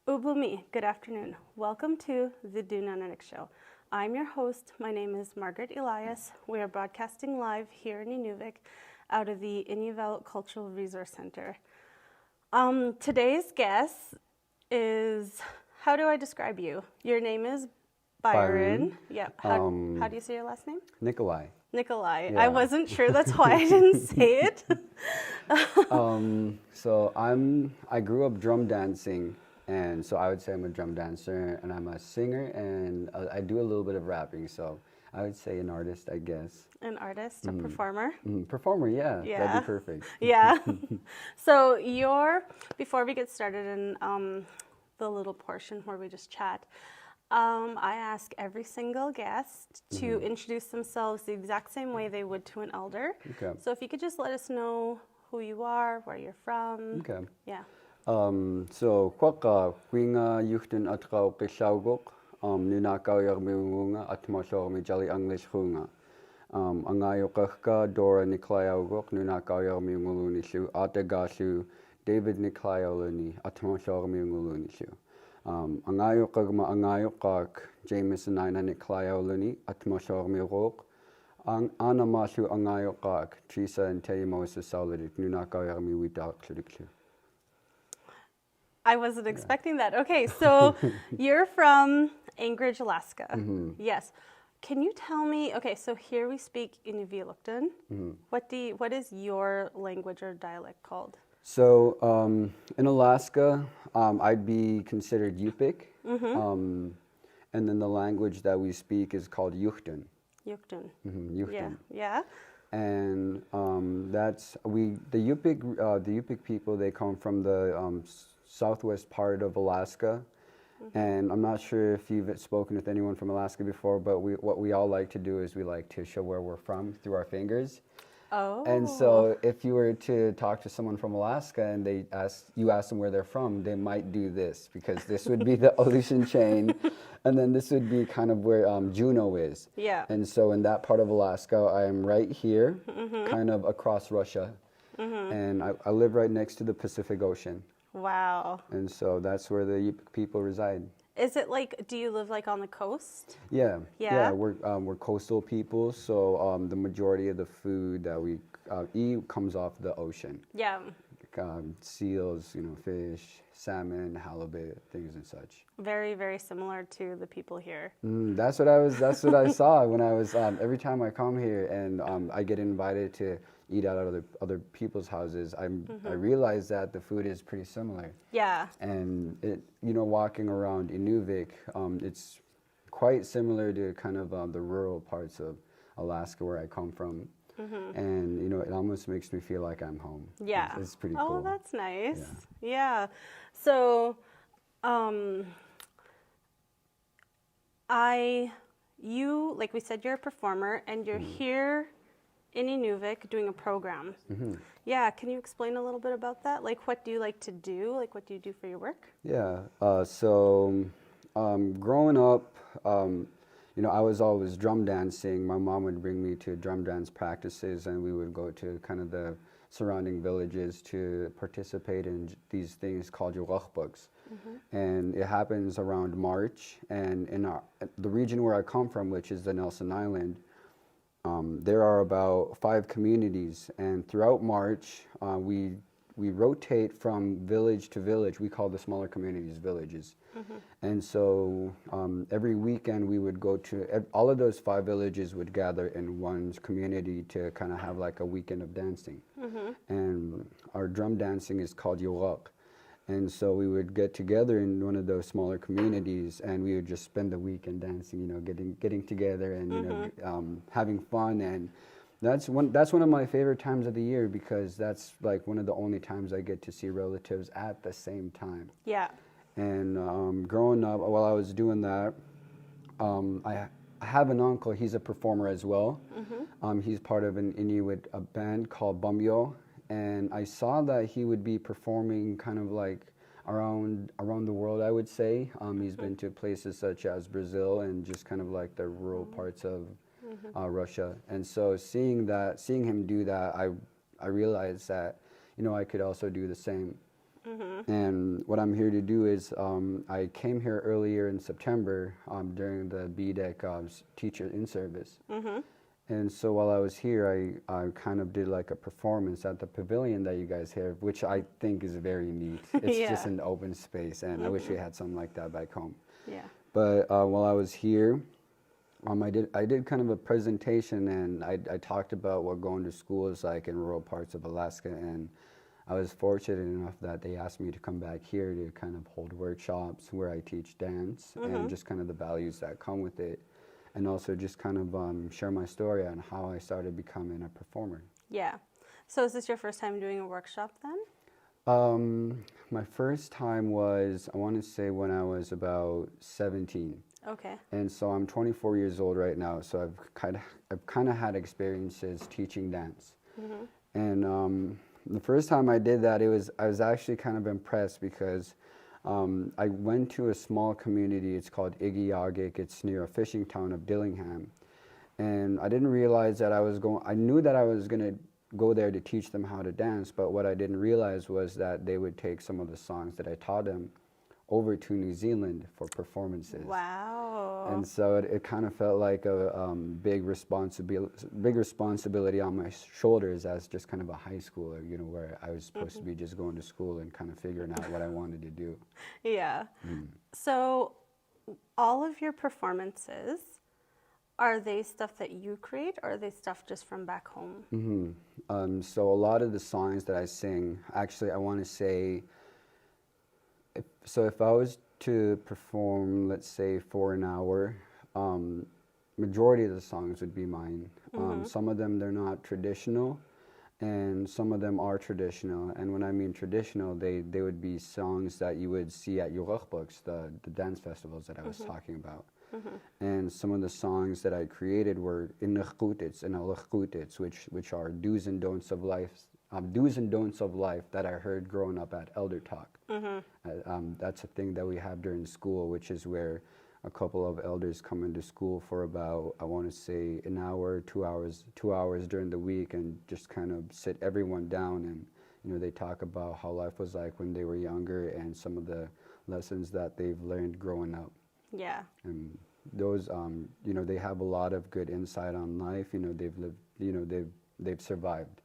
Ubumi, good afternoon. Welcome to the Tunnganarniq Show. I'm your host. My name is Margaret Elias. We are broadcasting live here in Inuvik out of the {MiniVelt} Cultural Resource Center. Today's guest is, how do I describe you? Your name is Byron. Yeah. How do you say your last name? Nicholai. Nicholai. Yeah. I wasn't sure. That's why I didn't say it. So I grew up drum dancing, and so I would say I'm a drum dancer, and I'm a singer, and I do a little bit of rapping. So I would say an artist, I guess. An artist, a performer. Performer, yeah. Yeah. That'd be perfect. Yeah. So before we get started in the little portion where we just chat, I ask every single guest to introduce themselves the exact same way they would to an elder. Okay. So if you could just let us know who you are, where you're from. Okay. Yeah. So kwaka kwinga yuchten atrau qillaugoq ninakaw yarmiunga atmoshor mi jali English hunga. Angayo qahka Dora Nicholai ninakaw yarmiunguluni shu atagashu David Nicholai oluni atmoshor miunguluni shu. Angayo qagma angayo qak Jameson Nina Nicholai oluni atmoshor miugoq. Anamashu angayo qak Trisa and Taymosa Saulidik ninakaw yarmi witaklidikshu. I wasn't expecting that. Okay, so you're from Anchorage, Alaska. Yes. Can you tell me, okay, so here we speak Inuit. What is your language or dialect called? So in Alaska, I'd be considered Yupik. And then the language that we speak is called Yuchten. Yuchten. Yuchten. Yeah. And the Yupik people, they come from the southwest part of Alaska. And I'm not sure if you've spoken with anyone from Alaska before, but what we all like to do is we like to show where we're from through our fingers. Oh. And so if you were to talk to someone from Alaska and you ask them where they're from, they might do this, because this would be the Aleutian chain, and then this would be kind of where Juneau is. Yeah. And so in that part of Alaska, I am right here, kind of across Russia, and I live right next to the Pacific Ocean. Wow. And so that's where the Yupik people reside. Is it do you live on the coast? Yeah. Yeah? Yeah, we're coastal people, so the majority of the food that we eat comes off the ocean. Yeah. Seals, fish, salmon, halibut, things and such. Very, very similar to the people here. That's what I saw when I was every time I come here and I get invited to eat out of other people's houses. I realize that the food is pretty similar. Yeah. And walking around Inuvik, it's quite similar to kind of the rural parts of Alaska where I come from. And it almost makes me feel like I'm home. Yeah. It's pretty cool. Oh, that's nice. Yeah. So, like we said, you're a performer, and you're here in Inuvik doing a program. Yeah, can you explain a little bit about that? What do you like to do? What do you do for your work? Yeah, so growing up, I was always drum dancing. My mom would bring me to drum dance practices, and we would go to kind of the surrounding villages to participate in these things called {MiniVelt}. And it happens around March, and in the region where I come from, which is the Nelson Island, there are about 5 communities, and throughout March, we rotate from village to village. We call the smaller communities villages. And so every weekend we would go to, all of those 5 villages would gather in one community to kind of have a weekend of dancing. And our drum dancing is called Yorok. And so we would get together in one of those smaller communities, and we would just spend the weekend dancing, getting together and having fun. And that's one of my favorite times of the year, because that's one of the only times I get to see relatives at the same time. Yeah. And growing up, while I was doing that, I have an uncle. He's a performer as well. He's part of an Inuit band called Bumyo. And I saw that he would be performing kind of around the world, I would say. He's been to places such as Brazil and just kind of the rural parts of Russia. And so seeing him do that, I realized that, I could also do the same. And what I'm here to do is I came here earlier in September during the BDEC teacher in service. And so while I was here, I kind of did like a performance at the pavilion that you guys have, which I think is very neat. It's just an open space, and I wish we had something like that back home. Yeah. But while I was here, I did kind of a presentation, and I talked about what going to school is like in rural parts of Alaska, and I was fortunate enough that they asked me to come back here to kind of hold workshops where I teach dance and just kind of the values that come with it, and also just kind of share my story on how I started becoming a performer. Yeah. So is this your first time doing a workshop then? My first time was, I want to say, when I was about 17. Okay. And so I'm 24 years old right now, so I've kind of had experiences teaching dance. And the first time I did that, I was actually kind of impressed because I went to a small community. It's called Igiagik. It's near a fishing town of Dillingham. And I didn't realize that I knew that I was going to go there to teach them how to dance, but what I didn't realize was that they would take some of the songs that I taught them over to New Zealand for performances. Wow. And so it kind of felt like a big responsibility on my shoulders as just kind of a high schooler, you know, where I was supposed to be just going to school and kind of figuring out what I wanted to do. Yeah. So all of your performances, are they stuff that you create, or are they stuff just from back home? So a lot of the songs that I sing, actually I want to say, if I was to perform, let's say, for an hour, majority of the songs would be mine. Some of them, they're not traditional, and some of them are traditional. And when I mean traditional, they would be songs that you would see at Yurachbuks, the dance festivals that I was talking about. And some of the songs that I created were *ИнуиТ and *ИнуиТ, which are do's and don'ts of life. Do's and don'ts of life that I heard growing up at Elder Talk. That's a thing that we have during school, which is where a couple of elders come into school for about, I want to say, an hour, 2 hours during the week, and just kind of sit everyone down, and you know, they talk about how life was like when they were younger and some of the lessons that they've learned growing up. Yeah. And those, you know, they have a lot of good insight on life. You know, they've lived, you know, they've survived.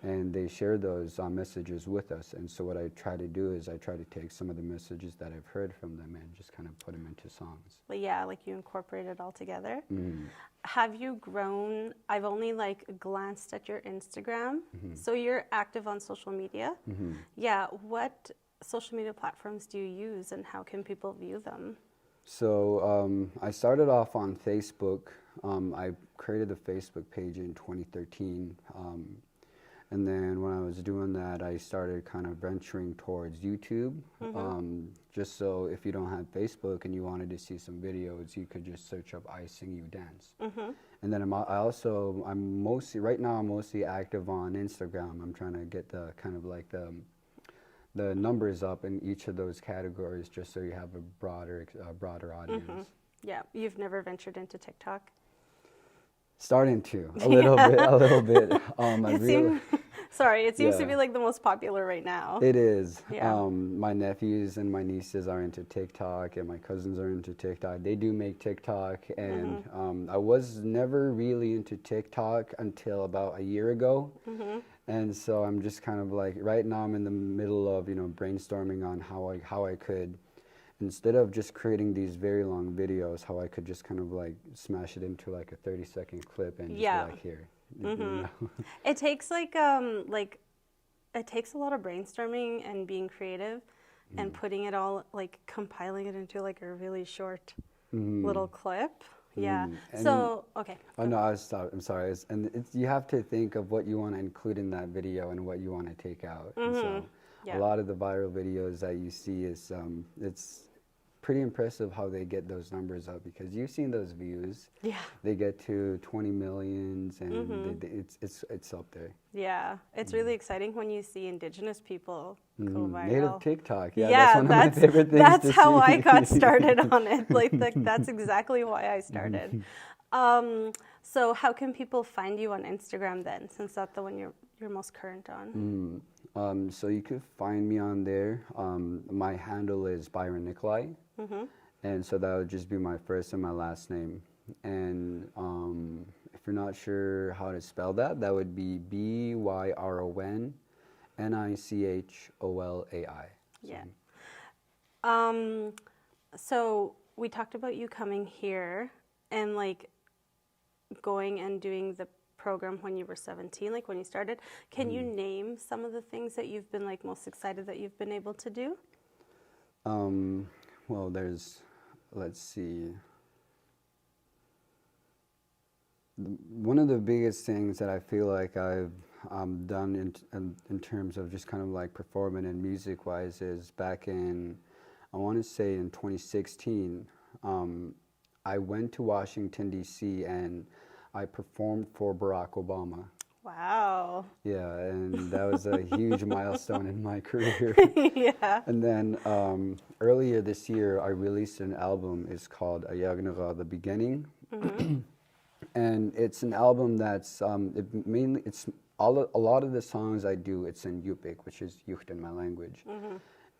And they share those messages with us. And so what I try to do is I try to take some of the messages that I've heard from them and just kind of put them into songs. But yeah, like you incorporate it all together. Have you grown? I've only like glanced at your Instagram. So you're active on social media. Yeah. What social media platforms do you use, and how can people view them? So I started off on Facebook. I created a Facebook page in 2013. And then when I was doing that, I started kind of venturing towards YouTube. Just so if you don't have Facebook and you wanted to see some videos, you could just search up I Sing You Dance. And then I'm mostly active on Instagram. I'm trying to get the kind of like the numbers up in each of those categories, just so you have a broader audience. Yeah, you've never ventured into TikTok? Starting to, a little bit. It seems to be like the most popular right now. It is. Yeah. My nephews and my nieces are into TikTok, and my cousins are into TikTok. They do make TikTok, and I was never really into TikTok until about a year ago. And so I'm just kind of like, right now I'm in the middle of, you know, brainstorming on how I could, instead of just creating these very long videos, how I could just kind of like smash it into like a 30-second clip and just be like, here. You know? It takes it takes a lot of brainstorming and being creative and putting it all, like compiling it into like a really short little clip. Yeah. So, okay. Oh, no, I'm sorry. You have to think of what you want to include in that video and what you want to take out. And so a lot of the viral videos that you see is, it's pretty impressive how they get those numbers up, because you've seen those views. Yeah. They get to 20 millions, and it's up there. Yeah. It's really exciting when you see Indigenous people go viral. Native TikTok. Yeah, that's one of my favorite things That's to how see. I got started on it. That's exactly why I started. So how can people find you on Instagram then, since that's the one you're most current on? So you could find me on there. My handle is Byron Nicholai. And so that would just be my first and my last name. And if you're not sure how to spell that, that would be BYRONNICHOLAI. Yeah. So we talked about you coming here and like going and doing the program when you were 17, like when you started. Can you name some of the things that you've been like most excited that you've been able to do? Well, let's see. One of the biggest things that I feel like I've done in terms of just kind of like performing and music-wise is back in, I want to say in 2016, I went to Washington, D.C. and I performed for Barack Obama. Wow. Yeah, and that was a huge milestone in my career. Yeah. And then earlier this year, I released an album. It's called {NINE: The Beginning. And it's an album that's, it's a lot of the songs I do, it's in Yupik, which is Yuht in my language.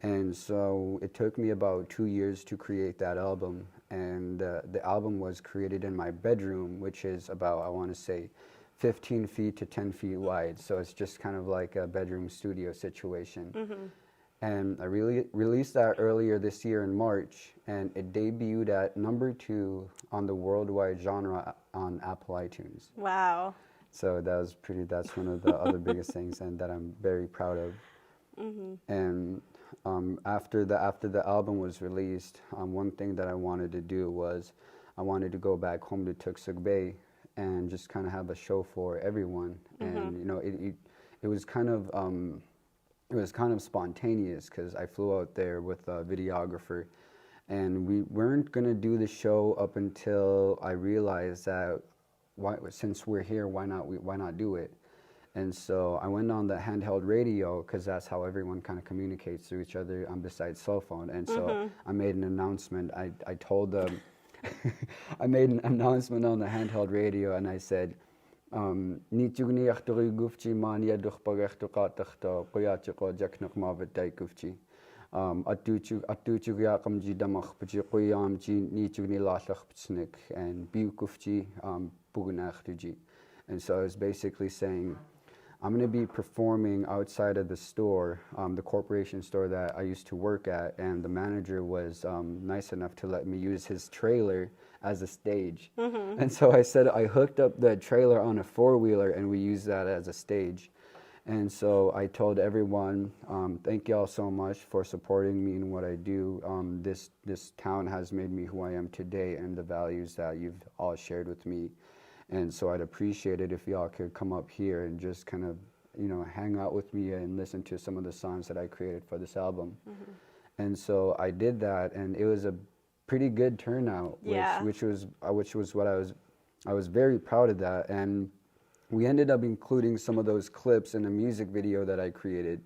And so it took me about 2 years to create that album. And the album was created in my bedroom, which is about, I want to say, 15 feet to 10 feet wide. So it's just kind of like a bedroom studio situation. And I released that earlier this year in March, and it debuted at #2 on the worldwide genre on Apple iTunes. Wow. So that's one of the other biggest things, and that I'm very proud of. And after the album was released, one thing that I wanted to do was I wanted to go back home to Tuxuk Bay and just kind of have a show for everyone. And you know, it was kind of spontaneous because I flew out there with a videographer, and we weren't gonna do the show up until I realized that since we're here, why not do it? And so I went on the handheld radio because that's how everyone kind of communicates to each other besides cell phone. And so I made an announcement. I told them, I made an announcement on the handheld radio, and I said, and so I was basically saying, I'm going to be performing outside of the store, the corporation store that I used to work at, and the manager was nice enough to let me use his trailer as a stage. And so I said I hooked up the trailer on a four-wheeler, and we used that as a stage. And so I told everyone, thank you all so much for supporting me in what I do. This town has made me who I am today, and the values that you've all shared with me. And so I'd appreciate it if y'all could come up here and just kind of, you know, hang out with me and listen to some of the songs that I created for this album. And so I did that, and it was a pretty good turnout, which was what I was very proud of that. And we ended up including some of those clips in a music video that I created.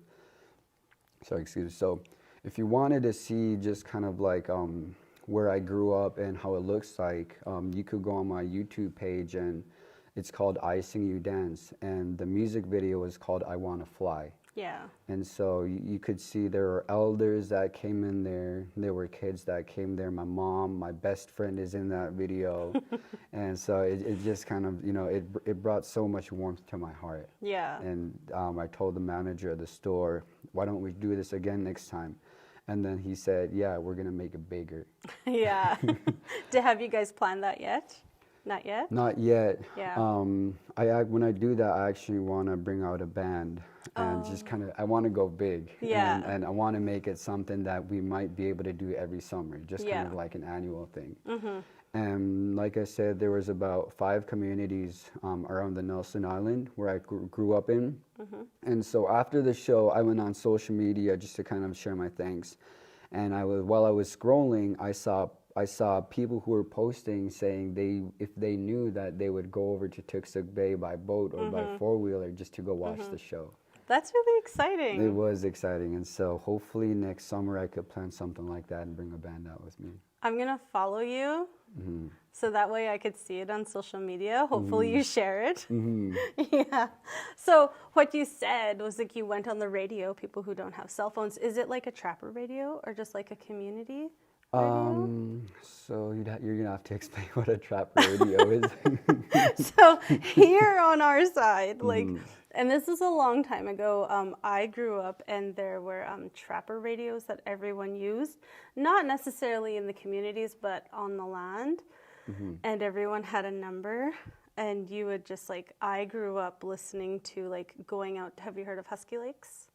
So excuse me. So if you wanted to see just kind of like where I grew up and how it looks like, you could go on my YouTube page, and it's called I Sing You Dance, and the music video is called I Wanna Fly. Yeah. And so you could see there were elders that came in there, there were kids that came there, my mom, my best friend is in that video. And so it just kind of, you know, it brought so much warmth to my heart. Yeah. And I told the manager of the store, why don't we do this again next time? And then he said, yeah, we're going to make it bigger. Yeah. Have you guys planned that yet? Not yet? Not yet. Yeah. When I do that, I actually want to bring out a band and just kind of, I want to go big. Yeah. And I want to make it something that we might be able to do every summer, just kind of like an annual thing. And like I said, there was about 5 communities around the Nelson Island where I grew up in. And so after the show, I went on social media just to kind of share my thanks. And while I was scrolling, I saw people who were posting saying if they knew that they would go over to Tuxuk Bay by boat or by four-wheeler just to go watch the show. That's really exciting. It was exciting. And so hopefully next summer I could plan something like that and bring a band out with me. I'm going to follow you so that way I could see it on social media. Hopefully you share it. Yeah. So what you said was like you went on the radio, people who don't have cell phones. Is it like a trapper radio or just like a community radio? So you're going to have to explain what a trapper radio is. So here on our side, like, and this is a long time ago, I grew up and there were trapper radios that everyone used, not necessarily in the communities, but on the land. And everyone had a number. And you would just like, I grew up listening to like going out. Have you heard of Husky Lakes?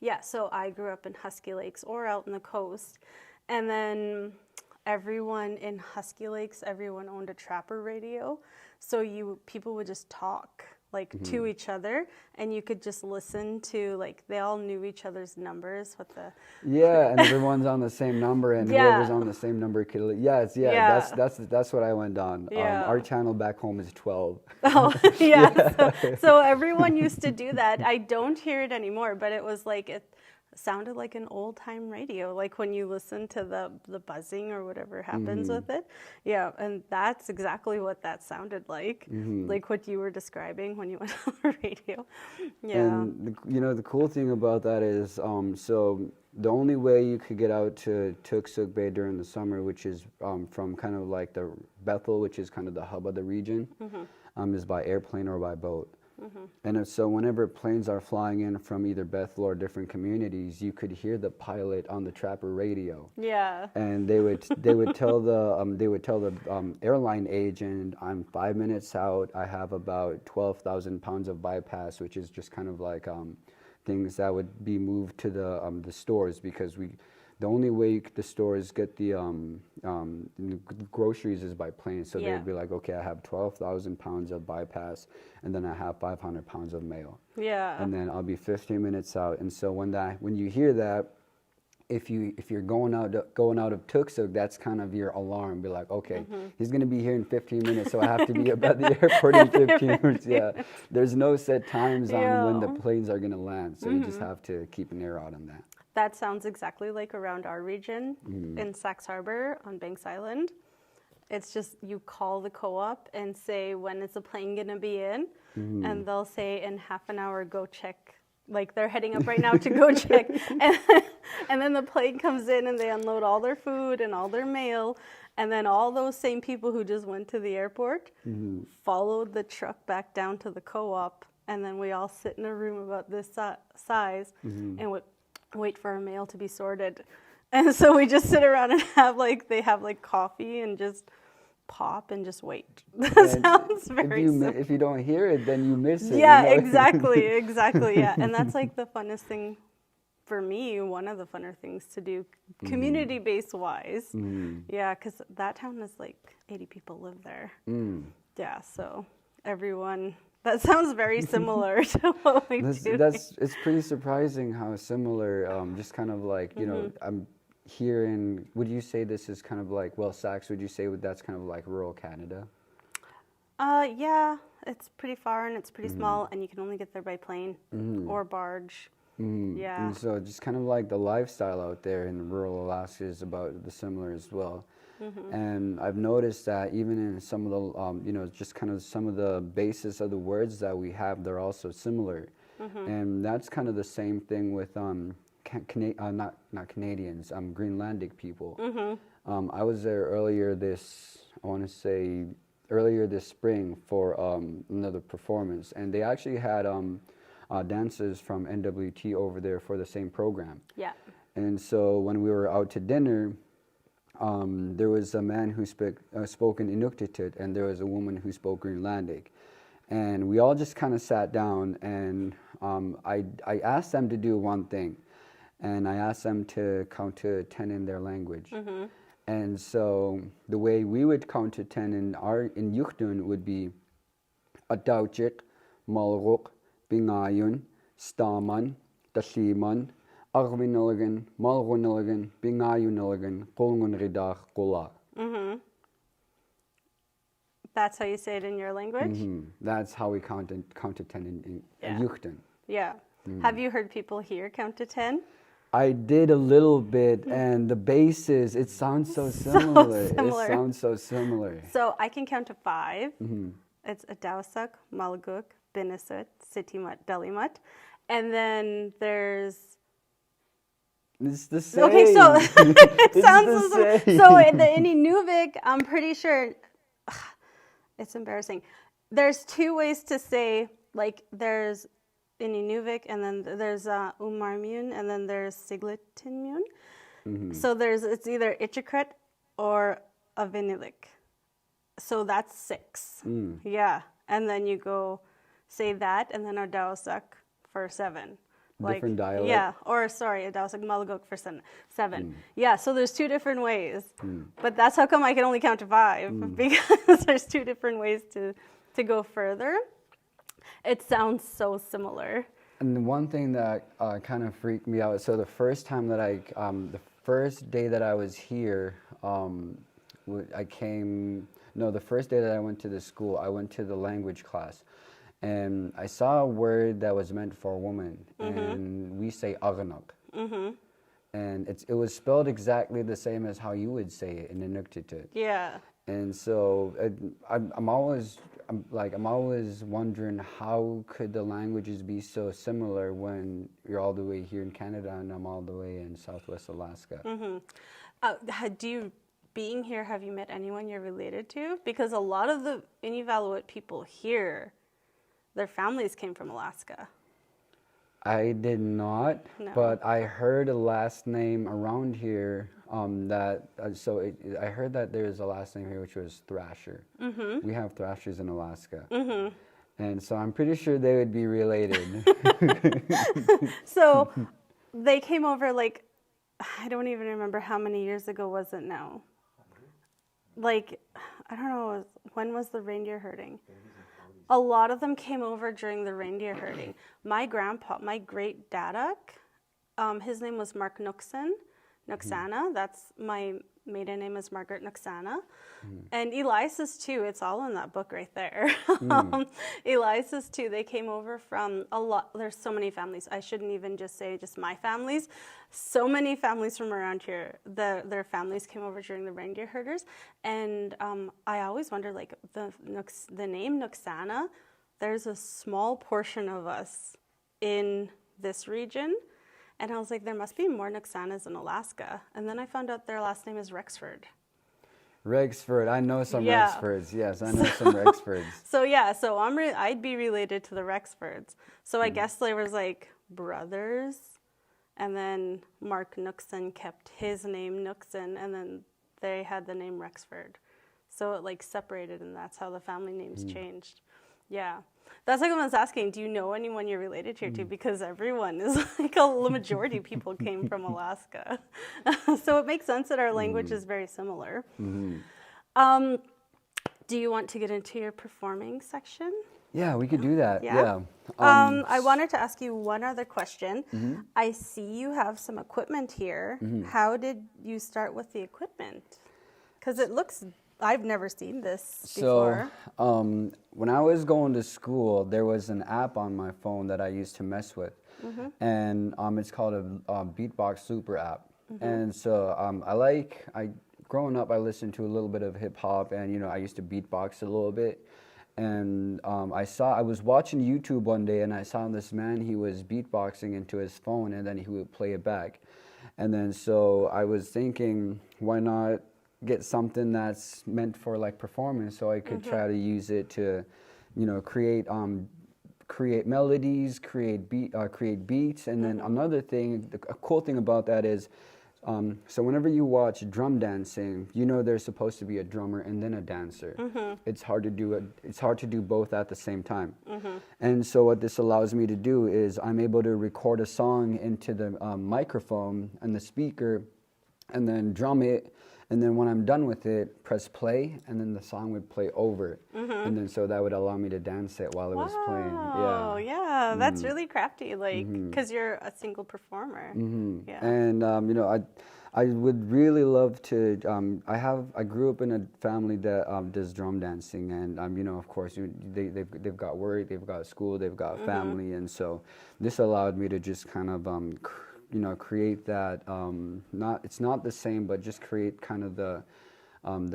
Yeah, so I grew up in Husky Lakes or out in the coast. And then everyone in Husky Lakes, everyone owned a trapper radio. So people would just talk like to each other, and you could just listen to like they all knew each other's numbers with the and everyone's on the same number, and whoever's on the same number could that's what I went on. Our channel back home is 12. So everyone used to do that. I don't hear it anymore, but it was like it sounded like an old-time radio, like when you listen to the buzzing or whatever happens with it. Yeah, and that's exactly what that sounded like, like what you were describing when you went on the radio. Yeah. And, the cool thing about that is, so the only way you could get out to Tunnganarniq Bay during the summer, which is from kind of like the Bethel, which is kind of the hub of the region, is by airplane or by boat. And so whenever planes are flying in from either Bethel or different communities, you could hear the pilot on the trapper radio. Yeah. And they would tell the airline agent, I'm 5 minutes out. I have about 12,000 pounds of bypass, which is just kind of like things that would be moved to the stores, because the only way the stores get the groceries is by plane. So they'd be like, okay, I have 12,000 pounds of bypass, and then I have 500 pounds of mail. Yeah. And then I'll be 15 minutes out. And so when you hear that, if you're going out of Tunnganarniq, that's kind of your alarm. Be like, okay, he's going to be here in 15 minutes, so I have to be up at the airport in 15 minutes. Yeah. There's no set times on when the planes are going to land, so you just have to keep an ear out on that. That sounds exactly like around our region in Sax Harbor on Banks Island. It's just you call the co-op and say, when is the plane going to be in? And they'll say, in half an hour, go check. Like they're heading up right now to go check. And then the plane comes in and they unload all their food and all their mail. And then all those same people who just went to the airport followed the truck back down to the co-op. And then we all sit in a room about this size and wait for our mail to be sorted. And so we just sit around and they have coffee and just pop and just wait. That sounds very simple. If you don't hear it, then you miss it. Yeah, exactly, yeah. And that's like the funnest thing for me, one of the funner things to do, community-based wise. Yeah, because that town is like 80 people live there. Yeah, so everyone... That sounds very similar to what we do. It's pretty surprising how similar, just kind of like, I'm here in, would you say this is kind of like, Sax, would you say that's kind of like rural Canada? Yeah, it's pretty far and it's pretty small, and you can only get there by plane or barge. Yeah. And so just kind of like the lifestyle out there in rural Alaska is about the similar as well. And I've noticed that even in some of the, just kind of some of the basis of the words that we have, they're also similar. And that's kind of the same thing with not Canadians, Greenlandic people. I was there earlier this spring for another performance, and they actually had dancers from NWT over there for the same program. Yeah. And so when we were out to dinner, there was a man who spoke in Inuit, and there was a woman who spoke Greenlandic. And we all just kind of sat down, and I asked them to do one thing. And I asked them to count to 10 in their language. And so the way we would count to 10 in Yukdun would be Adauchik, Malruk, Bingayun, Staman, Dashiman, Arvinilligan, Malrunilligan, Bingayunilligan, Kolngunridach, Gola. That's how you say it in your language? That's how we count to 10 in Yukdun. Yeah. Have you heard people here count to 10? I did a little bit, and the bases, it sounds so similar. It sounds so similar. So I can count to 5. It's Adawsak, Malaguk, Binisut, Sitimat, Dalimat. And then there's... It's the same. Okay, so it sounds the same. So in the Inuvik, I'm pretty sure... It's embarrassing. There's 2 ways to say, like, there's Inuvik, and then there's Umarmun, and then there's Siglatinmun. So it's either Ichikret or Avinilik. So that's 6. Yeah. And then you go say that, and then Adawsak for 7. Different dialect? Yeah. Or, sorry, Adawsak Malaguk for 7. Yeah, so there's 2 different ways. But that's how come I can only count to 5, because there's 2 different ways to go further. It sounds so similar. And the one thing that kind of freaked me out, so the first time that the first day that I was here, the first day that I went to the school, I went to the language class. And I saw a word that was meant for a woman, and we say agnak. And it was spelled exactly the same as how you would say it in Inuktitut. Yeah. And so I'm always wondering, how could the languages be so similar when you're all the way here in Canada and I'm all the way in Southwest Alaska? Being here, have you met anyone you're related to? Because a lot of the Inuvialuit people here, their families came from Alaska. I did not, but I heard a last name around here I heard that there's a last name here which was Thrasher. We have Thrashers in Alaska. And so I'm pretty sure they would be related. So they came over, like, I don't even remember how many years ago was it now. Like, I don't know, when was the reindeer herding? A lot of them came over during the reindeer herding. My great dadak, his name was Mark Nuksana. That's my maiden name is Margaret Nuksana. And Elias's too, it's all in that book right there. Elias's too, they came over from a lot, there's so many families. I shouldn't even just say just my families. So many families from around here, their families came over during the reindeer herders. And I always wonder, like, the name Nuksana, there's a small portion of us in this region. And I was like, there must be more Nuksanas in Alaska. And then I found out their last name is Rexford. Rexford, I know some Rexfords. Yes, I know some Rexfords. So I'd be related to the Rexfords. So I guess there was like brothers, and then Mark Nuxon kept his name Nuxon, and then they had the name Rexford. So it like separated, and that's how the family names changed. Yeah. That's like I was asking, do you know anyone you're related here to? Because everyone is like, the majority of people came from Alaska. So it makes sense that our language is very similar. Do you want to get into your performing section? Yeah, we could do that. Yeah. I wanted to ask you one other question. I see you have some equipment here. How did you start with the equipment? Because it looks... I've never seen this before. So, when I was going to school, there was an app on my phone that I used to mess with. And it's called a Beatbox Super app. And so, growing up, I listened to a little bit of hip hop, and, I used to beatbox a little bit. And I was watching YouTube one day, and I saw this man, he was beatboxing into his phone, and then he would play it back. And then, so I was thinking, why not get something that's meant for like performance, so I could try to use it to, create melodies, create beats, and then another thing, a cool thing about that is, so whenever you watch drum dancing, there's supposed to be a drummer and then a dancer. It's hard to do It's hard to do both at the same time. And so what this allows me to do is I'm able to record a song into the microphone and the speaker, and then drum it. And then when I'm done with it, press play, and then the song would play over it. And then so that would allow me to dance it while it was playing. Oh, yeah, that's really crafty, like, because you're a single performer. And, I would really love to. I grew up in a family that does drum dancing, and of course, they've got work, they've got school, they've got family, and so this allowed me to just kind of create that. It's not the same, but just create kind of the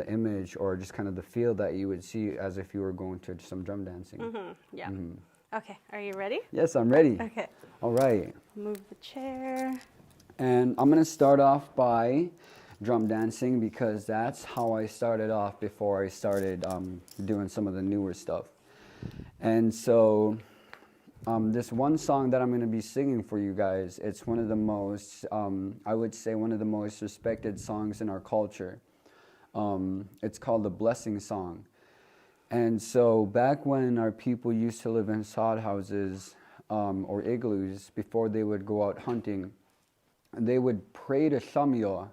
image or just kind of the feel that you would see as if you were going to some drum dancing. Yeah. Okay. Are you ready? Yes, I'm ready. Okay. All right. Move the chair. And I'm going to start off by drum dancing because that's how I started off before I started doing some of the newer stuff. And so this one song that I'm going to be singing for you guys, it's one of the most, I would say one of the most respected songs in our culture. It's called the Blessing Song. And so back when our people used to live in sod houses or igloos before they would go out hunting, they would pray to Shamyo.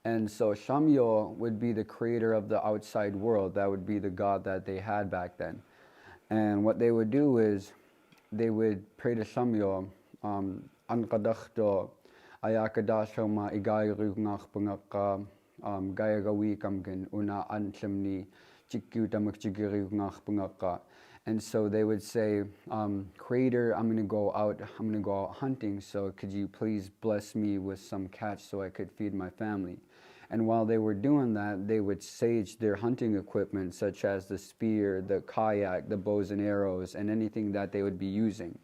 And so Shamyo would be the creator of the outside world. That would be the God that they had back then. And what they would do is they would pray to Shamyo, Ankadachto, Ayakadashoma Igayrugnachbungaka, Gayagawi Kamgen, Una Anchemni, Chikutamukchigirugnakhbungaka. And so they would say, Creator, I'm going to go out hunting, so could you please bless me with some catch so I could feed my family? And while they were doing that, they would sage their hunting equipment, such as the spear, the kayak, the bows and arrows, and anything that they would be using.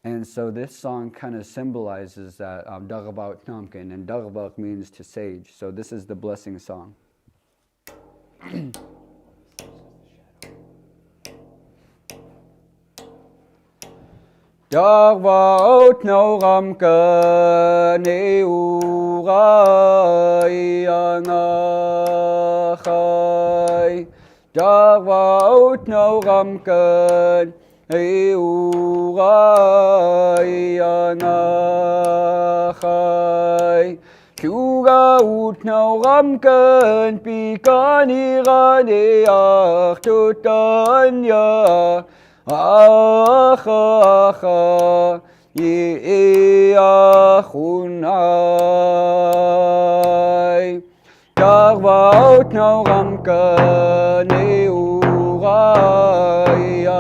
And so this song kind of symbolizes that Dagabak Namkin, and Dagabak means to sage. So this is the Blessing Song. Dagvaot no ramka neurai angachai. Dagvaot no ramka neurai angachai. Kugaut no ramka pikani raneach tutanya. Acha yeachunai. Dagvaot no ramka neurai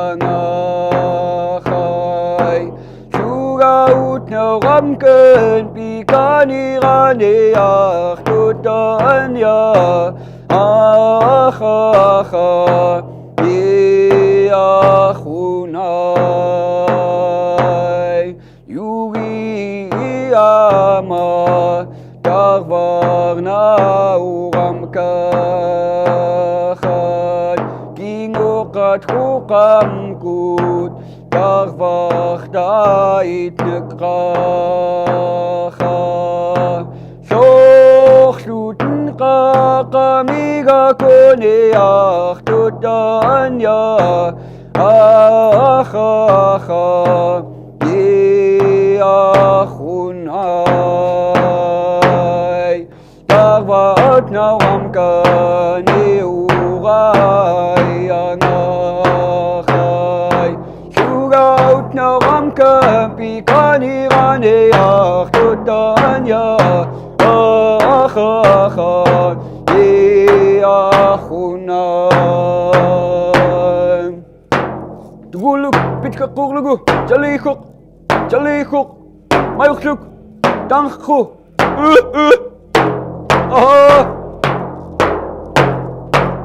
angachai. Shugaut no ramka pikani raneach tutanya. Acha Achunai Yugi Ama Dagvarna Uramkachan Kingokat Hukamkut Dagvardait Nekracha Sochshuten Kakamiga Koneach Tutanya Acha yeachunai. Dagvaot no ramka neurai angachai. Shugaut no ramka pikani raneach tutanya. Acha yeachunai. Tuguluk, pitkakurlugu, jalikuk, jalikuk, mayukshuk, dankhu.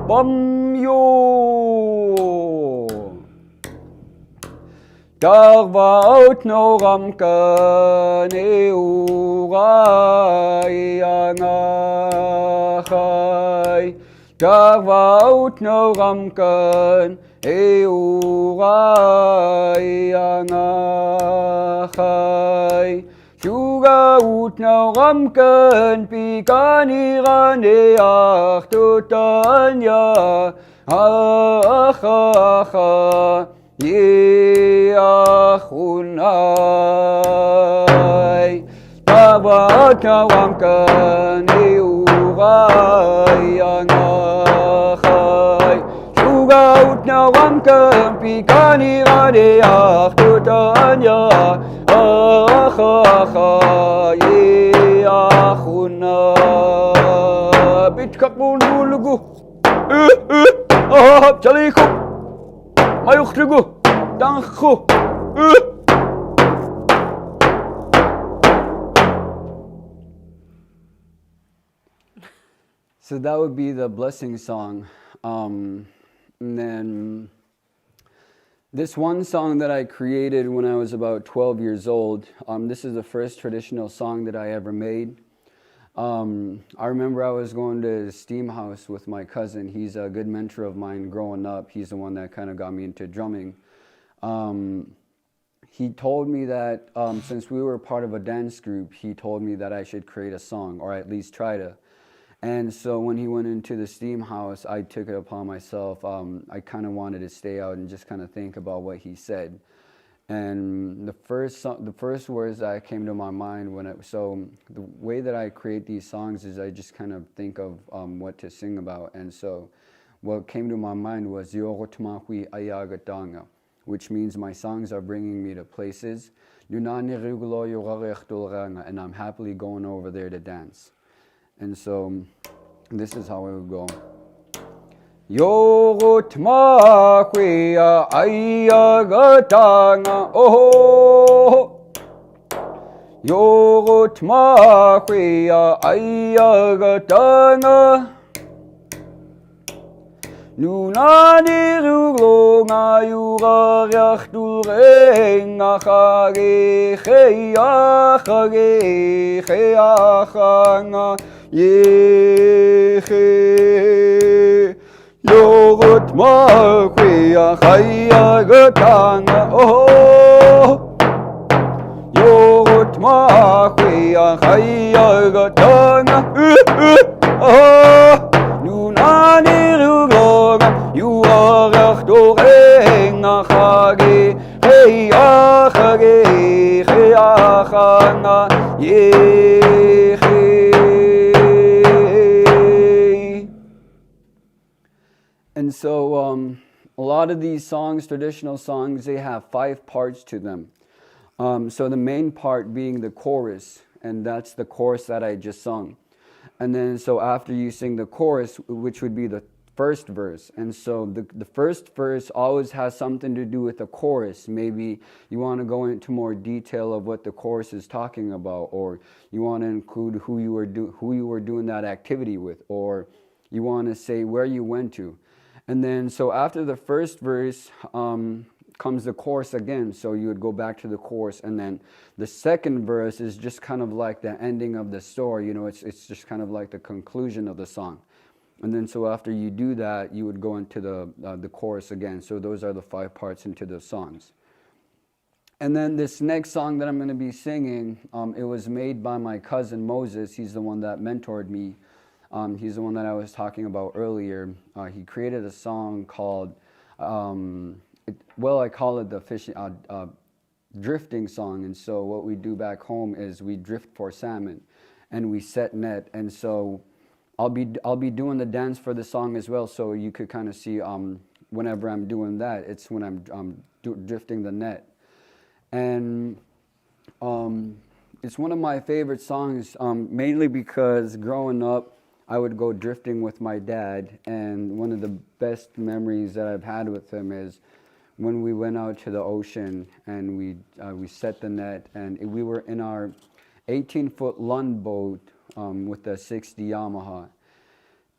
Bamyo. Dagvaot no ramka neurai angachai. Dagvaot no ramka eurai angachai. Shugaut no ramken pikani raneach tutanya. Acha yeachunai. Dagvaot no ramken eurai angachai. Shugaut no ramken pikani raneach tutanya. Acha yeachunai. bitkapunulugu ahab chaliku mayukhrigu dankhu So that would be the blessing song. And then this one song that I created when I was about 12 years old, this is the first traditional song that I ever made. I remember I was going to the steam house with my cousin. He's a good mentor of mine growing up. He's the one that kind of got me into drumming. He told me that since we were part of a dance group, he told me that I should create a song, or at least try to. And so when he went into the steam house, I took it upon myself. I kind of wanted to stay out and just kind of think about what he said. And the first words that came to my mind so the way that I create these songs is I just kind of think of what to sing about. And so what came to my mind was "Yorotmahui ayagatanga," which means my songs are bringing me to places. And I'm happily going over there to dance. And so this is how it would go. Yorotmahui ayagatanga oh Yorotmahui ayagatanga Nunaniruglonga yuraryachtulrenga chage cheyachage cheyachanga yeche Yorotmahui ayagatanga oh Yorotmahui ayagatanga oh Nunaniruglonga yuraryachtulrenga chage cheyachage cheyachanga yeche. And so a lot of these songs, traditional songs, they have 5 parts to them. So the main part being the chorus, and that's the chorus that I just sung. And then so after you sing the chorus, which would be the first verse. And so the first verse always has something to do with the chorus. Maybe you want to go into more detail of what the chorus is talking about, or you want to include who you were doing that activity with, or you want to say where you went to. And then, so after the first verse comes the chorus again. So you would go back to the chorus, and then the second verse is just kind of like the ending of the story. You know, it's just kind of like the conclusion of the song. And then, so after you do that, you would go into the chorus again. So those are the 5 parts into the songs. And then this next song that I'm going to be singing, it was made by my cousin Moses. He's the one that mentored me. He's the one that I was talking about earlier. He created a song called, I call it the fishing, drifting song. And so what we do back home is we drift for salmon, and we set net. And so I'll be doing the dance for the song as well. So you could kind of see whenever I'm doing that, it's when I'm drifting the net. And it's one of my favorite songs, mainly because growing up, I would go drifting with my dad, and one of the best memories that I've had with him is when we went out to the ocean and we set the net, and we were in our 18-foot Lund boat with a 60 Yamaha,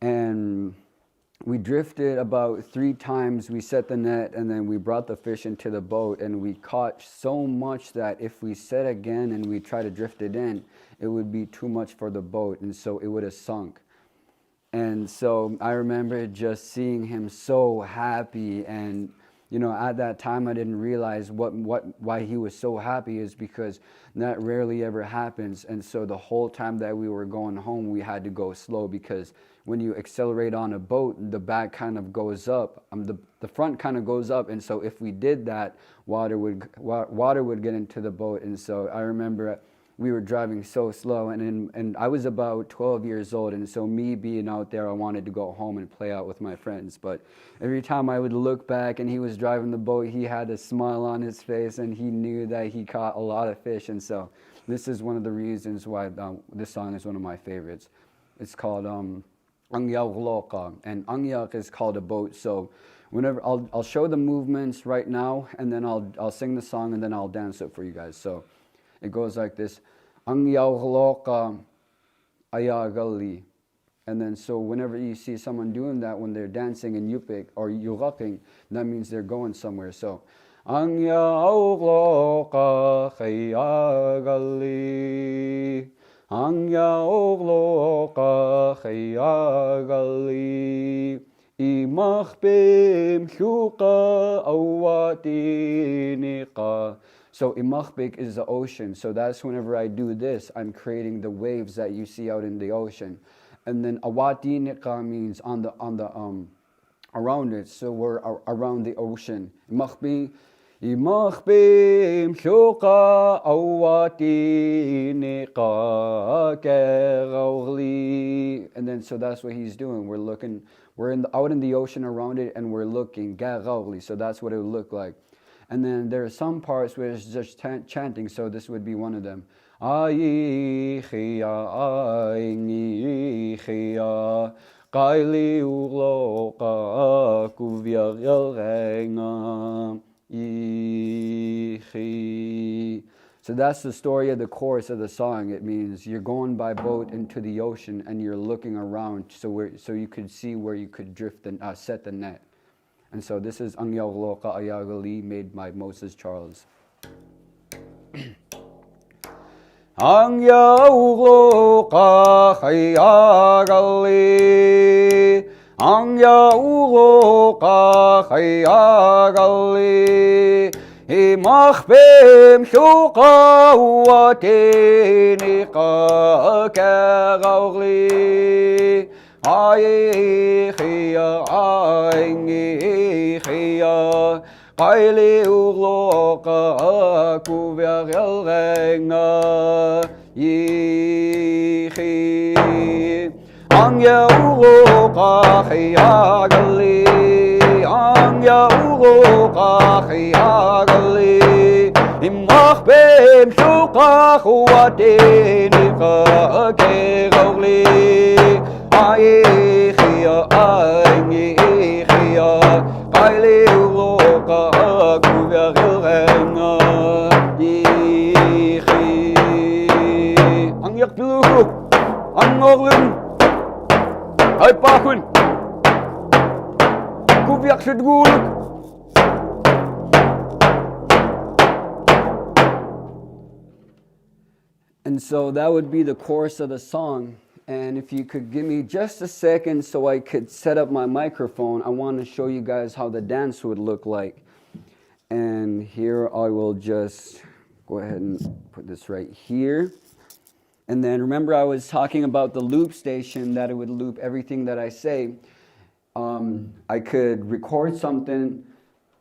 and we drifted about 3 times. We set the net, and then we brought the fish into the boat, and we caught so much that if we set again and we try to drift it in, it would be too much for the boat, and so it would have sunk. And so I remember just seeing him so happy, and you know, at that time I didn't realize why he was so happy is because that rarely ever happens. And so the whole time that we were going home, we had to go slow, because when you accelerate on a boat, the back kind of goes up, the front kind of goes up, and so if we did that, water would get into the boat. And so I remember we were driving so slow, and I was about 12 years old, and so me being out there, I wanted to go home and play out with my friends. But every time I would look back and he was driving the boat, he had a smile on his face, and he knew that he caught a lot of fish. And so this is one of the reasons why this song is one of my favorites. It's called anaghloqa, and anaghg is called a boat. So whenever I'll show the movements right now, and then I'll sing the song, and then I'll dance it for you guys. So it goes like this: anaghloqa ayagali. And then so whenever you see someone doing that when they're dancing in Yupik or Yugaqing, that means they're going somewhere. So anaghloqa ayagali, anaghloqa ayagali, ナᖕምኒᖅᐳᑦ awatiniqa. So imakhbik is the ocean. So that's whenever I do this, I'm creating the waves that you see out in the ocean. And then awatiniqa means on the around it. So we're around the ocean. ナᖕᒥ니ᖅ풉ᑦ awatiniqa garogli. And then so that's what he's doing. We're out in the ocean around it, and we're looking garogli. So that's what it would look like. And then there are some parts where it's just chanting, so this would be one of them. Ayichia, ayichia, kaili uloka, kuvyarelrenga, ichi. So that's the story of the chorus of the song. It means you're going by boat into the ocean, and you're looking around so you could see where you could drift and set the net. And so this is anaghloqa ayagali, made by Moses Charles. anaghloqa ayagali, anaghloqa ayagali, ナᖕᒥ니ᖅṕٿ awatiniqa garogli. Ayichia, ayichia, kaili uloka, kuvyarelrenga, ichi. anaghloqa ayagali, anaghloqa ayagali, ナᖕᒥ니ᖅṕٿ awatiniqa garogli. Ayichia, ayichia, kaili uloka, kuvyarelrenga, ichi. Anaghloqa, anaghloqa, aypakun, kuvyarsedguluk. And so that would be the chorus of the song. And if you could give me just a second so I could set up my microphone, I want to show you guys how the dance would look like. And here I will just go ahead and put this right here. And then remember I was talking about the loop station, that it would loop everything that I say. I could record something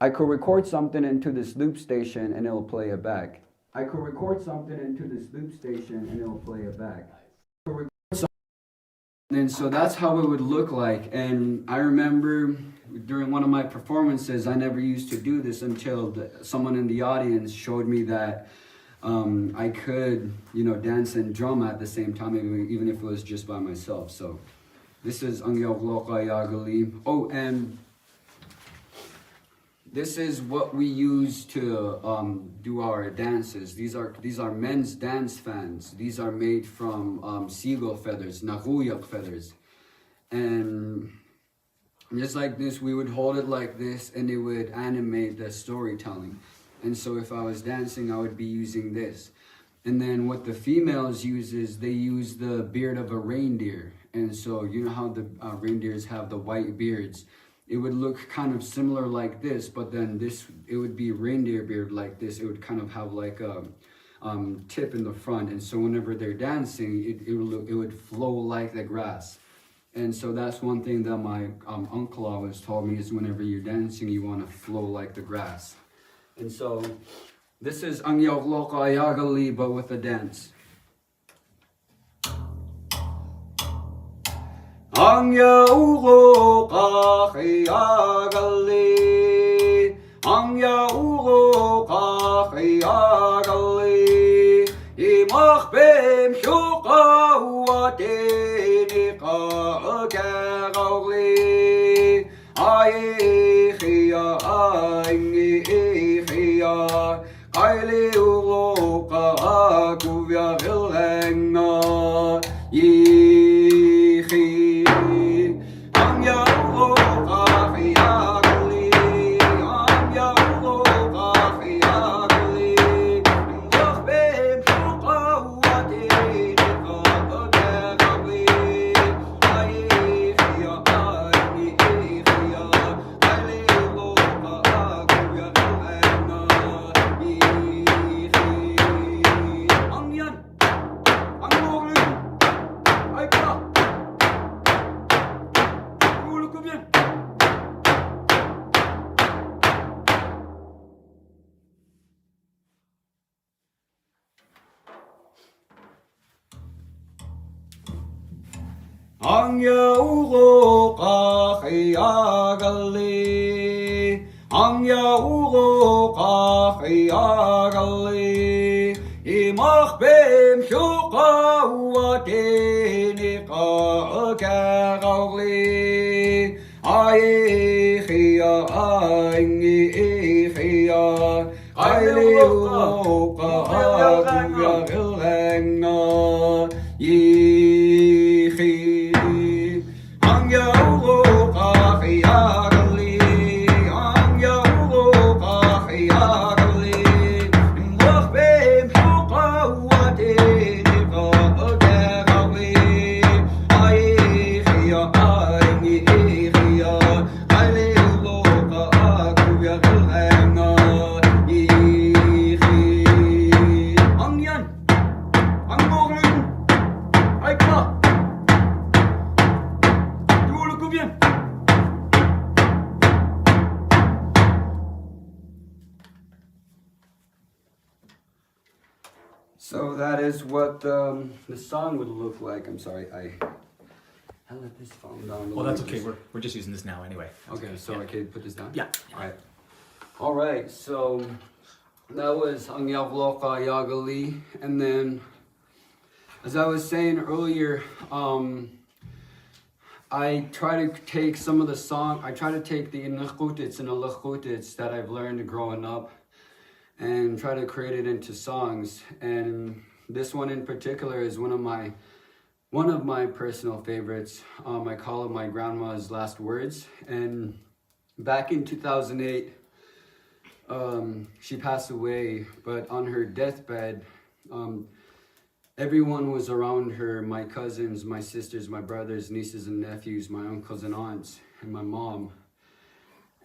into this loop station and it'll play it back. I could record something into this loop station and it'll play it back. And so that's how it would look like. And I remember during one of my performances, I never used to do this until someone in the audience showed me that I could, dance and drum at the same time, even if it was just by myself. So this is anaghloqa ayagali. Oh, and this is what we use to do our dances. These are men's dance fans. These are made from seagull feathers, naghuyaq feathers. And just like this, we would hold it like this, and it would animate the storytelling. And so if I was dancing, I would be using this. And then what the females use is they use the beard of a reindeer. And so you know how the reindeers have the white beards. It would look kind of similar like this, but then it would be reindeer beard like this. It would kind of have like a tip in the front. And so whenever they're dancing, it would flow like the grass. And so that's one thing that my uncle always told me is whenever you're dancing, you want to flow like the grass. And so this is anaghloqa ayagali, but with a dance. anaghloqa ayagali, anaghloqa ayagali, ナᖕᒥ니ᖅṕٿ awatiniqa So that is what the song would look like. I'm sorry, I let this phone down. Well, that's okay. We're just using this now anyway. Okay, so I can put this down? Yeah. All right, so that was 떕ᒥ니ᖅḵŊ 야갈리. And then, as I was saying earlier, I try to take some of the song, I try to take the נח꾸Тits and the ḻʀʀquTits that I've learned growing up and try to create it into songs. And this one in particular is one of my personal favorites. I call it my grandma's last words. And back in 2008, she passed away, but on her deathbed, everyone was around her, my cousins, my sisters, my brothers, nieces and nephews, my uncles and aunts, and my mom.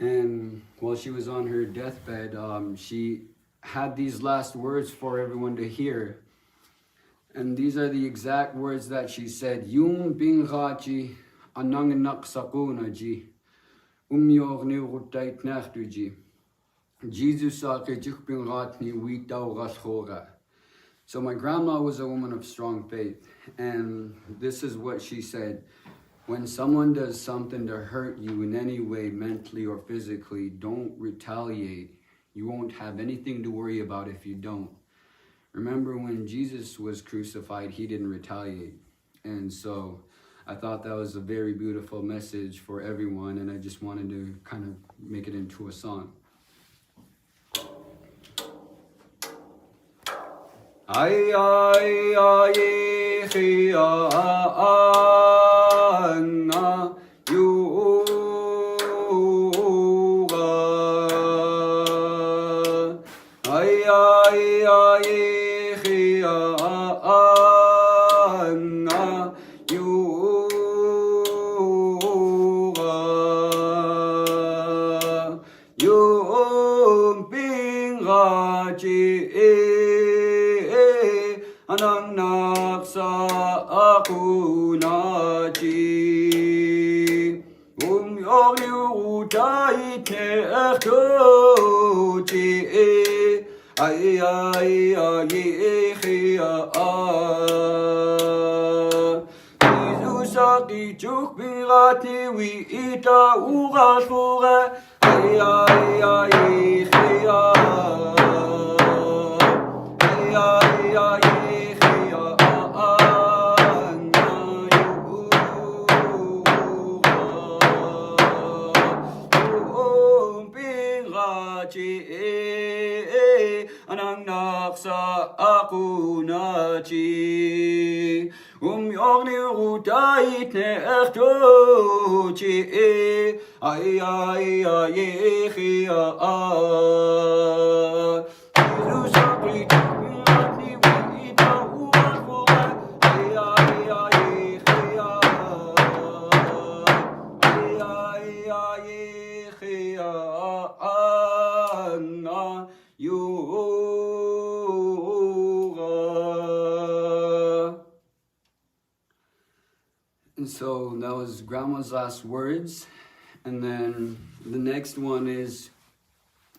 And while she was on her deathbed, she had these last words for everyone to hear. And these are the exact words that she said. Yung bingaji ananganak sakunaji umyornirutait nachtuji Jesus sakejuk bingatni witau gashora. So my grandma was a woman of strong faith, and this is what she said. When someone does something to hurt you in any way, mentally or physically, don't retaliate. You won't have anything to worry about if you don't. Remember, when Jesus was crucified, he didn't retaliate. And so I thought that was a very beautiful message for everyone, and I just wanted to kind of make it into a song. Ay ay ay khia anna yuga ay ay ay khia anna yuga yum pingaji anang naksa akunaji yoriutai tehtuji ay ay ay khia Jesus akijuk birati wi ita ugasura ay ay ay khia ay ay ay anang naksa aku nachi yogni rutait ne ertochi ay ay ay khia And so that was Grandma's last words. And then the next one is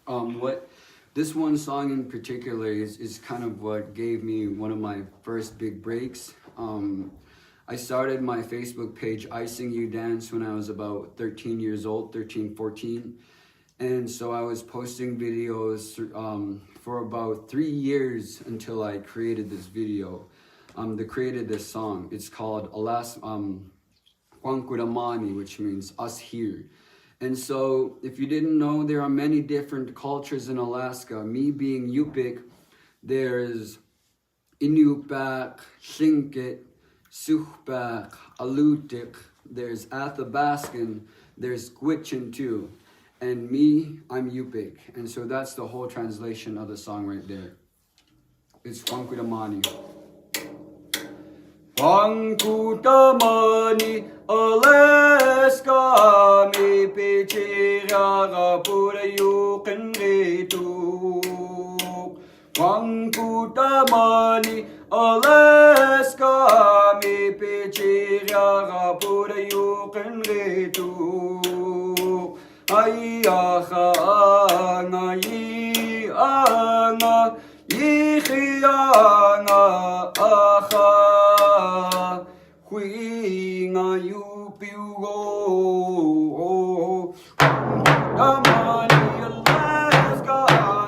what this one song in particular is kind of what gave me one of my first big breaks. I started my Facebook page, I Sing You Dance, when I was about 13 years old, 13, 14. And so I was posting videos for about 3 years until I created this video. Created this song. It's called ᓇᖕᒥ니ᖅᐳთ, which means us here. And so if you didn't know, there are many different cultures in Alaska. Me being Yupik, there's Inuit, Tlingit, Sukhbak, Alutiiq, there's Athabaskan, there's Gwich'in too. And me, I'm Yupik. And so that's the whole translation of the song right there. It's ᓇᖵ미니ᖅ풉თ. Tunnganarniq Alaska mi pichiraga pura yuqin ritu. Tunnganarniq Alaska mi pichiraga pura yuqin ritu. Ayaha anga yi anga yihi anga aha. Huinga you piugo Tunnganarniq Alaska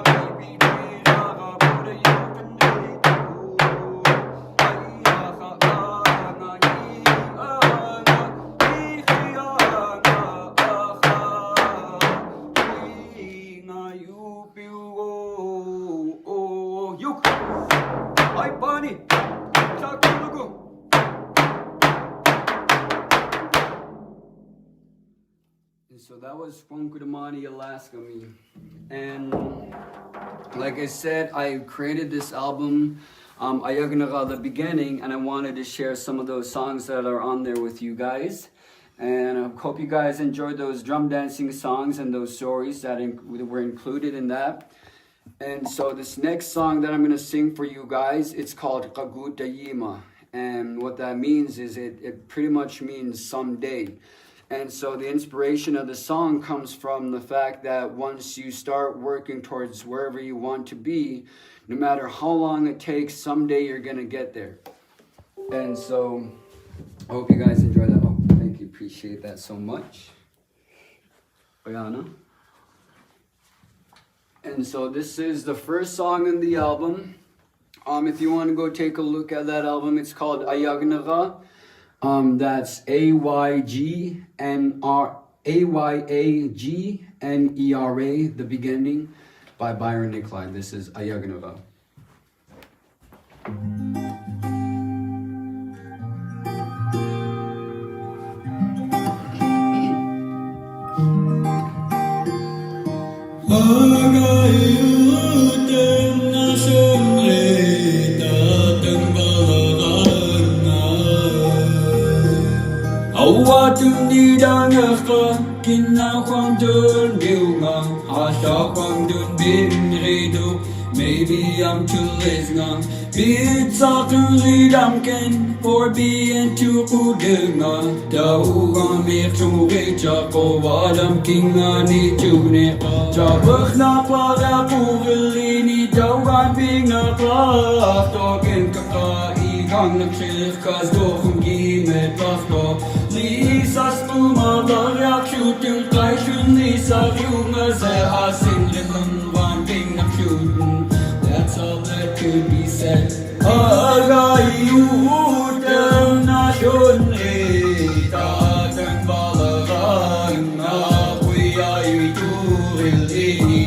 maybe tiraga pura yuqin ritu. Ayaha anga yi anga yihi anga aha. Huinga you piugo yuk ay pani chakulugu. So that was Tunnganarniq Alaska me. And like I said, I created this album, anaýagnaga, the beginning, and I wanted to share some of those songs that are on there with you guys. And I hope you guys enjoyed those drum dancing songs and those stories that were included in that. And so this next song that I'm going to sing for you guys, it's called Qagutayima. And what that means is it pretty much means someday. And so the inspiration of the song comes from the fact that once you start working towards wherever you want to be, no matter how long it takes, someday you're going to get there. And so I hope you guys enjoy that. Oh, thank you. Appreciate that so much. Oyana. And so this is the first song in the album. If you want to go take a look at that album, it's called anaýagnaga. That's AYAGNERA, the beginning, by Byron Nicholai. This is anaýagnaga. Maybe I'm too lazy. It's all too late. I'm can for being too good. Daugan me to reach up for what I'm king. I need to ne. Jabuk na para pugelini. Daugan being a class talking kaka. Igang na chilk cause dohum gimme pafko. Lisa spuma daryak shooting. Kaishun Lisa yunga se asin limon one being na shooting. That's all that could be said. Agayut nasyonne tatang balagan na kuya yuturilini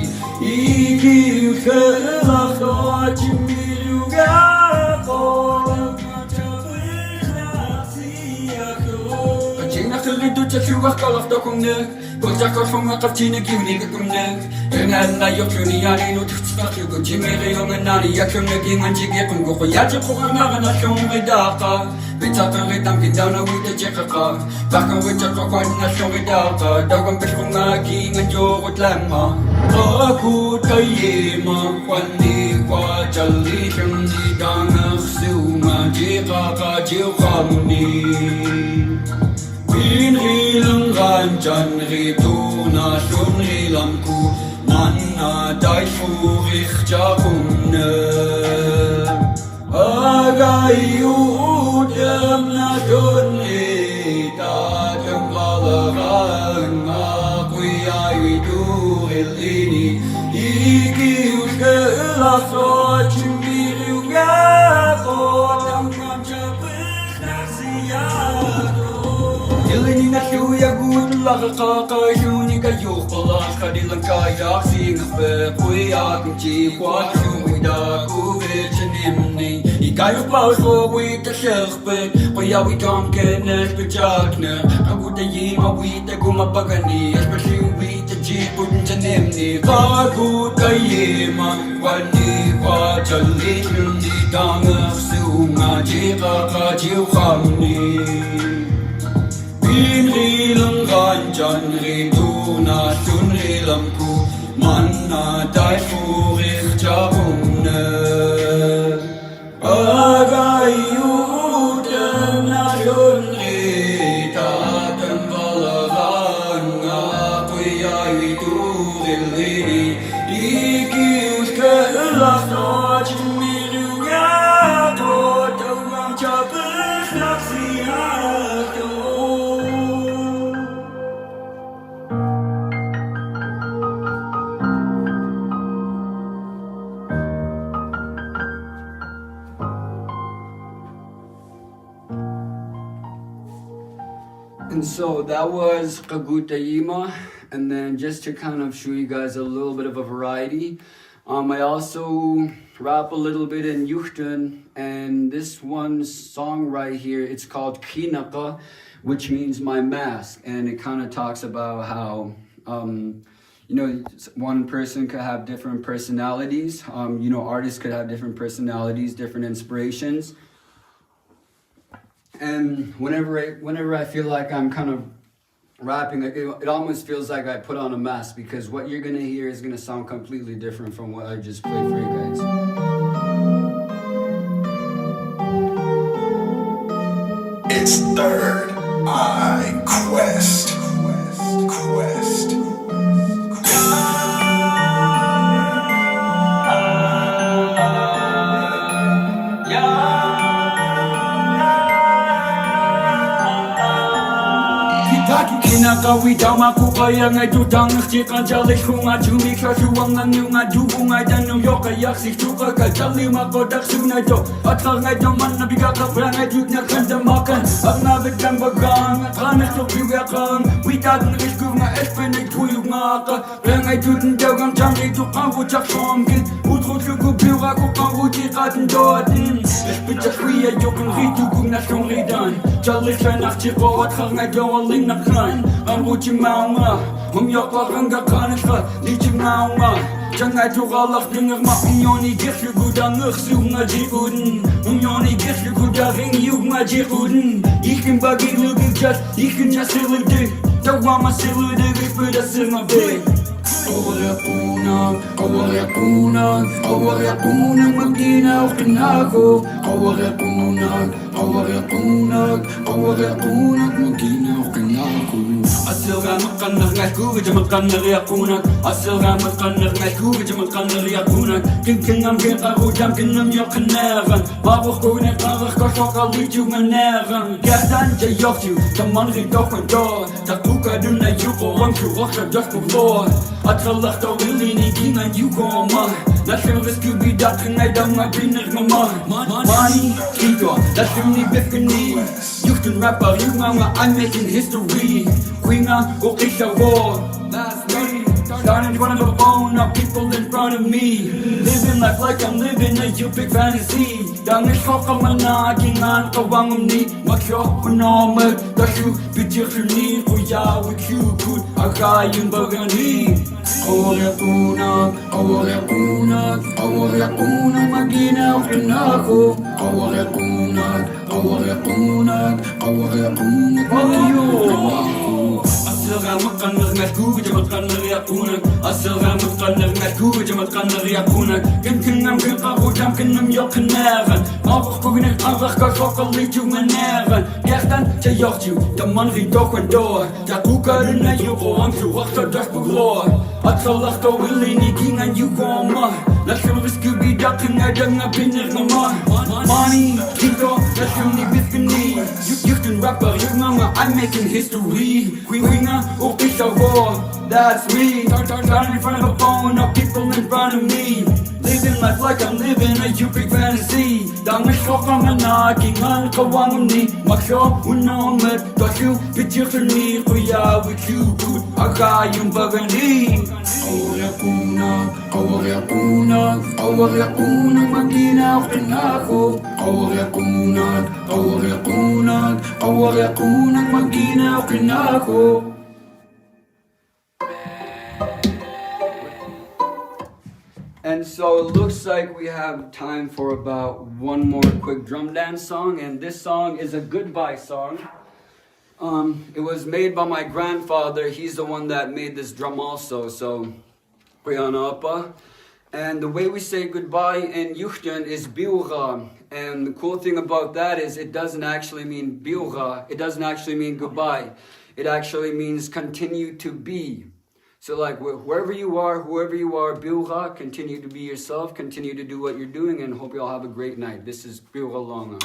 shuwa kalaf dokumnek Gojako shunga kapchine kiuni gakumnek Renal na yokuni yani no tutstak yugo jimere yonganari yakumnek inganjige kumgo yaji kukurnaga na shunga daka Bitaka redam kidana wita jekaka Baka wita kakwan na shunga daka Dagam bishkunga kingan jogot lama Aku tayema kwani kwa jali shungi dangak suma jikaka jilkamni Bin hilang ranjan rituna shun hilamku Manna dai furich jakumne Agayu udem na shun itatem galaran Akui ayu durelini Iki ushkela sochim biru gako Tamam jabik naksiyado Ilini na shuya gun lakaka shuni kayo pala kadilang kayak singapet kuya kimchi kwa shumida kuvechanim Ikayo pa so we ta shekpet kuya we don't get net bejakne Kaguta yima we ta gumapagani especially we ta jipun chanimni Kaguta yima wani kwa jali hindi dangak sunga jikaka jilkamni Bin hilang ranjan rituna shun hilamku Manna dai furich jabumne Agayu udem na shun ritatem valaran Akui ayu durelini Iki ushkelach sochim miru yato Tawam jabich naksiyato And so that was Kagutayima, and then just to kind of show you guys a little bit of a variety, I also rap a little bit in Yuchtun, and this one song right here, it's called Kinaka, which means my mask, and it kind of talks about how you know, one person could have different personalities, you know, artists could have different personalities, different inspirations. And whenever I feel like I'm kind of rapping, like it almost feels like I put on a mask, because what you're gonna hear is gonna sound completely different from what I just played for you guys. It's Third Eye Quest. Kinakawi dama ko kaya ngay dudang Chikan jalik ko nga jumi Kasuwang ng yung nga dugo ngay danong yo Kayak si chuka ka jali makodak sunay do At kal ngay daman nabiga ka pra ngay dud na kandamakan Ang nabit kang bagang At kanas to biwakang Witad ng risku nga espenig tuyog nga ka Pra ngay dud ng dagang jami Tukang wuchak somgin Utrot lugo biwa ko kang wuchi katin doatin Espita kuya yokang ritu kung nasyong ridan Jalik ka nakchiko at kal ngay dawaling nakran Ang wuchi maunga Humyakwa kang gakanasra Lichi maunga Jangai tugalak dingag ma Umyoni gifyu gudang Uxu nga jikuden Umyoni gifyu gudang Yug nga jikuden Ikin bagi lugig jas Ikin jasilig Tawama silig Ipida sima big Kawayakunang maginaw kinako Kawayakunang maginaw kinako Asil nga makanar ngay kuga makanar yakunang Asil nga makanar ngay kuga makanar yakunang King am gikaru jam kinam yakanaran Babok ko na karak ko shokali ju manaran Gatan jayok ju Taman ridok ang do Takuka dun na yuko Wang kurok just before At kalak daw ilini kingan yuko ma Nashin risku bidak ngay dam nga binig mama Money, kito, nashin ni bifkani Yuktun rapper, yung nga I'm making history Queen nga, okay siya war Last night, starting to run on the phone phone of people in front of me. Living life like I'm living a utopic fantasy. Dangishokamanaging kawangumni. Makshokunomer, dashu bitirni kuya with you good. Akayun bagani. Kawarekunag, kawarekunag, kawarekunag maginaw kinako. Kawarekunag, kawarekunag, kawarekunag maginaw. Asalamat ka na nagku, jamat ka na riyakunag. Asalamat ka na nagku, jamat ka na riyakunag. Gankinam kikaku, jam kinam yokeneran. Mabak ko ginagabak ka sokalit yung maneran. Gertan, sa yochtju, daman ridok en door. Dakuka rin na yuko, ang suwak sa dashboard. At sa lakto ilinigingan yuko ma. Lasyon riskubi dating ada nga binir nga ma. Money, kito, lasyon ni biskini. Yukin rapper, yung mga I'm making history. Queen official war, that's me. Turn in front of a phone of people in front of me. Living life like I'm living a utopic fantasy. Dangishokamanaging kawangumni. Makshokunomer, dashu bitirni kuya with you good. Akayun bagani. Kawarekunag, kawarekunag, kawarekunag maginaw kinako. Kawarekunag, kawarekunag, kawarekunag maginaw kinako. And so it looks like we have time for about one more quick drum dance song, and this song is a goodbye song. It was made by my grandfather. He's the one that made this drum also, so Apa. And the way we say goodbye in Yuchtan is biura. And the cool thing about that is it doesn't actually mean biura. It doesn't actually mean goodbye. It actually means continue to be. So like wherever you are, whoever you are, biura, continue to be yourself, continue to do what you're doing, and hope you all have a great night. This is biura longa.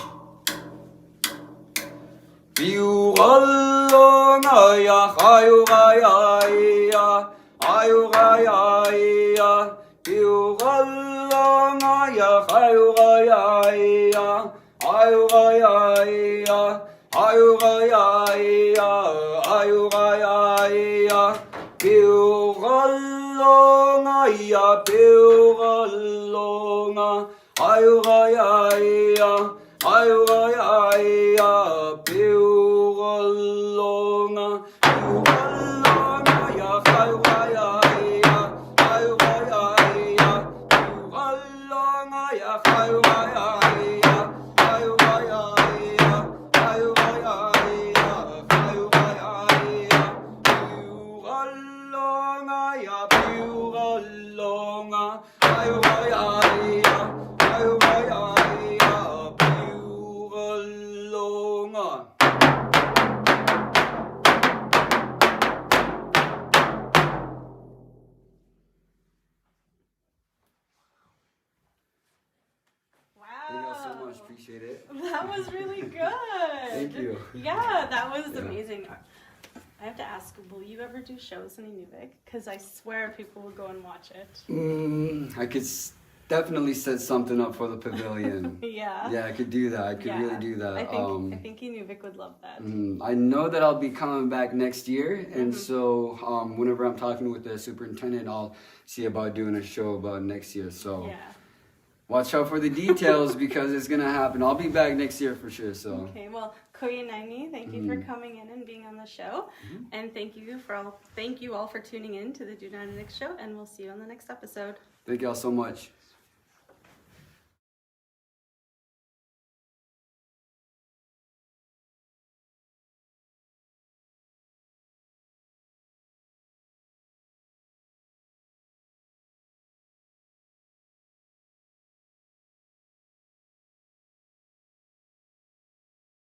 Biura longa ya chayura ya chayura ya biura longa ya chayura ya chayura ya chayura ya chayura ya Biuralonga ya biuralonga ayura ya ayura ya biuralonga biuralonga ya ayura ya ayura ya biuralonga ya ayura ya Appreciate it. That was really good. Thank you. Yeah, that was amazing. I have to ask, will you ever do shows in Inuvik? Because I swear people will go and watch it. I could definitely set something up for the pavilion. Yeah. Yeah, I could do that. I could really do that. I think Inuvik would love that. I know that I'll be coming back next year, and so whenever I'm talking with the superintendent, I'll see about doing a show about next year. So. Yeah. Watch out for the details because it's gonna happen. I'll be back next year for sure. So. Okay. Well, Kuya Naini, thank you for coming in and being on the show, and thank you all for tuning in to the {NA:NYC | {NA:NYC} Show, and we'll see you on the next episode. Thank y'all so much.